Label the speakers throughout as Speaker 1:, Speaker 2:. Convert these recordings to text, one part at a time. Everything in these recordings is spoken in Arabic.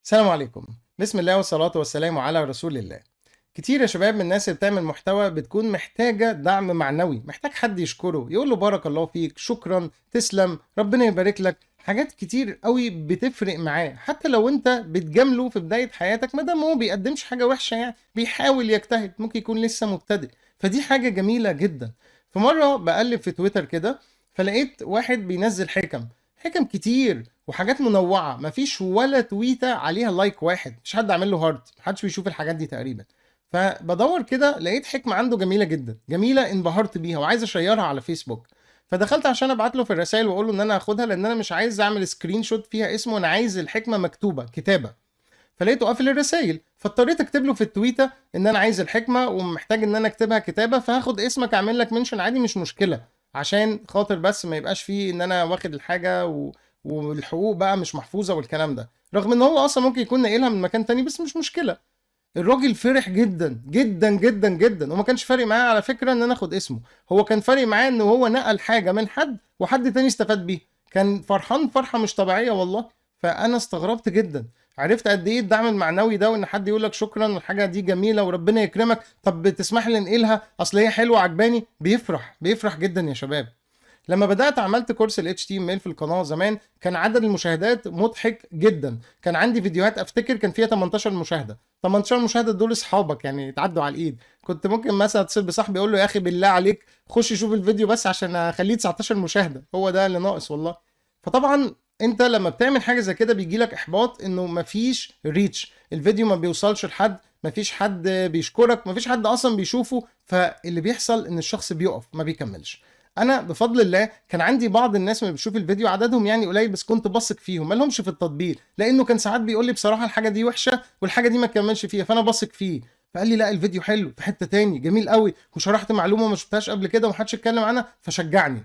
Speaker 1: السلام عليكم. بسم الله والصلاة والسلام على رسول الله. كتير يا شباب من الناس اللي بتعمل محتوى بتكون محتاجة دعم معنوي، محتاج حد يشكره، يقول له بارك الله فيك، شكرا، تسلم، ربنا يبارك لك. حاجات كتير قوي بتفرق معاه، حتى لو انت بتجامله في بداية حياتك، ما دام هو بيقدمش حاجة وحشة، يعني بيحاول يجتهد، ممكن يكون لسه مبتدئ، فدي حاجة جميلة جدا. في مرة بقلب في تويتر كده، فلقيت واحد بينزل حكم كتير وحاجات منوعة، مفيش ولا تويتة عليها لايك واحد، مش حد عامل له هارت، محدش بيشوف الحاجات دي تقريبا. فبدور كده لقيت حكمة عنده جميلة جدا، جميلة انبهرت بيها وعايز اشيرها على فيسبوك. فدخلت عشان ابعت له في الرسائل واقول له ان انا هاخدها، لان انا مش عايز اعمل سكرين شوت فيها اسمه، انا عايز الحكمة مكتوبة كتابة. فلقيته قافل الرسائل، فاضطريت اكتب له في التويته ان انا عايز الحكمه ومحتاج ان انا اكتبها كتابه، فهاخد اسمك اعمل لك منشن عادي، مش مشكله، عشان خاطر بس ما يبقاش فيه ان انا واخد الحاجه والحقوق بقى مش محفوظه والكلام ده، رغم ان هو اصلا ممكن يكون ناقلها من مكان تاني، بس مش مشكله. الراجل فرح جدا جدا جدا جدا، وما كانش فارق معاه على فكره ان انا اخد اسمه، هو كان فارق معاه ان هو نقل حاجه من حد وحد تاني استفاد بيها، كان فرحان فرحه مش طبيعيه والله. فانا استغربت جدا، عرفت قد ايه الدعم المعنوي ده، وان حد يقول لك شكرا والحاجه دي جميله وربنا يكرمك، طب تسمح لي انقلها اصل هي حلوه عجباني، بيفرح جدا يا شباب. لما بدأت عملت كورس ال HTML في القناة زمان، كان عدد المشاهدات مضحك جدا، كان عندي فيديوهات افتكر كان فيها 18 مشاهدة. 18 مشاهدة دول اصحابك يعني يتعدوا على الايد. كنت ممكن مثلا اتصل بصاحبي اقول له يا اخي بالله عليك خش شوف الفيديو بس عشان اخليه 19 مشاهدة، هو ده اللي ناقص والله. فطبعا انت لما بتعمل حاجة زي كده بيجي لك احباط انه مفيش ريتش، الفيديو ما بيوصلش لحد، مفيش حد بيشكرك، مفيش حد اصلا بيشوفه، فاللي بيحصل ان الشخص بيقف ما بيكملش. انا بفضل الله كان عندي بعض الناس اللي بتشوف الفيديو عددهم يعني قليل، بس كنت بثق فيهم، ما لهمش في التطبيل، لانه كان ساعات بيقول لي بصراحه الحاجه دي وحشه والحاجه دي ما تكملش فيها، فانا بثق فيه. فقال لي لا الفيديو حلو في حته تاني جميل قوي، وشرحت معلومه ما شفتهاش قبل كده ومحدش اتكلم عنها، فشجعني.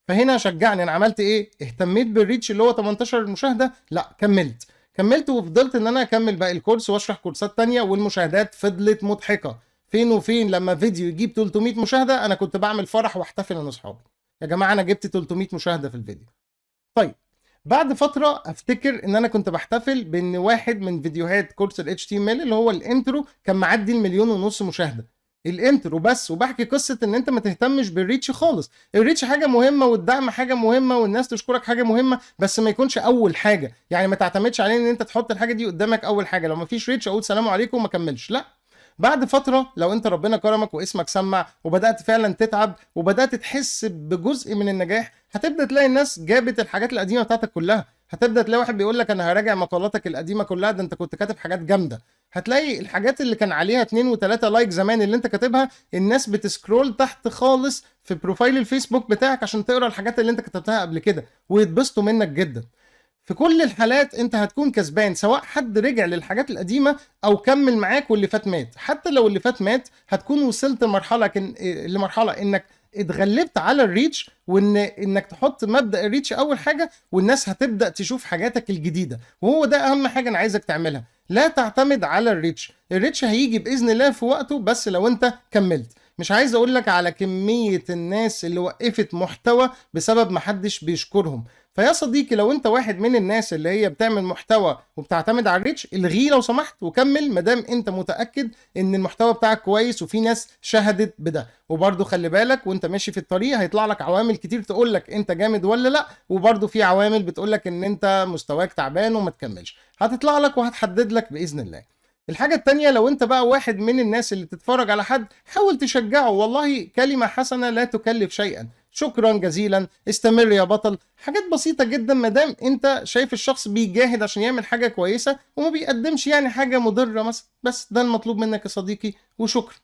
Speaker 1: فهنا شجعني، انا عملت ايه؟ اهتميت بالريتش اللي هو 18 مشاهده، لا كملت وفضلت ان انا اكمل باقي الكورس واشرح كورسات تانية، والمشاهدات فضلت مضحكه. فين وفين لما فيديو يجيب 300 مشاهده انا كنت بعمل فرح واحتفل انا واصحابي، يا جماعه انا جبت 300 مشاهده في الفيديو. طيب، بعد فتره افتكر ان انا كنت بحتفل بان واحد من فيديوهات كورس ال HTML اللي هو الانترو كان معدي المليون ونص مشاهده، الانترو بس، وبحكي قصه ان انت ما تهتمش بالريتش خالص، الريتش حاجه مهمه والدعم حاجه مهمه والناس تشكرك حاجه مهمه، بس ما يكونش اول حاجه، يعني ما تعتمدش عليه ان انت تحط الحاجه دي قدامك اول حاجه، لو ما فيش ريتش اقول سلام عليكم وما كملش، لا. بعد فترة لو انت ربنا كرمك واسمك سمع وبدأت فعلا تتعب وبدأت تحس بجزء من النجاح، هتبدأ تلاقي الناس جابت الحاجات القديمة بتاعتك كلها، هتبدأ تلاقي واحد بيقول لك انا هراجع مقالاتك القديمة كلها، ده انت كنت كاتب حاجات جامدة. هتلاقي الحاجات اللي كان عليها 2 و3 لايك زمان اللي انت كاتبها، الناس بتسكرول تحت خالص في بروفايل الفيسبوك بتاعك عشان تقرا الحاجات اللي انت كتبتها قبل كده، ويتبسطوا منك جدا. في كل الحالات انت هتكون كسبان، سواء حد رجع للحاجات القديمه او كمل معاك واللي فات مات، حتى لو اللي فات مات هتكون وصلت لمرحله انك اتغلبت على الريتش، انك تحط مبدأ الريتش اول حاجه، والناس هتبدأ تشوف حاجاتك الجديده، وهو ده اهم حاجه انا عايزك تعملها. لا تعتمد على الريتش هيجي باذن الله في وقته، بس لو انت كملت. مش عايز اقول لك على كميه الناس اللي وقفت محتوى بسبب محدش بيشكرهم. فيا صديقي لو انت واحد من الناس اللي هي بتعمل محتوى وبتعتمد على الريتش، الغيه لو سمحت وكمل، مادام انت متاكد ان المحتوى بتاعك كويس وفي ناس شهدت بده. وبرده خلي بالك وانت ماشي في الطريق هيطلع لك عوامل كتير تقول لك انت جامد ولا لا، وبرده في عوامل بتقول لك ان انت مستواك تعبان وما تكملش، هتطلع لك وهتحدد لك باذن الله. الحاجة التانية، لو انت بقى واحد من الناس اللي تتفرج على حد، حاول تشجعه، والله كلمة حسنة لا تكلف شيئا، شكرا جزيلا، استمر يا بطل، حاجات بسيطة جدا مادام انت شايف الشخص بيجاهد عشان يعمل حاجة كويسة وما بيقدمش يعني حاجة مضرة مثلا، بس ده المطلوب منك يا صديقي، وشكرا.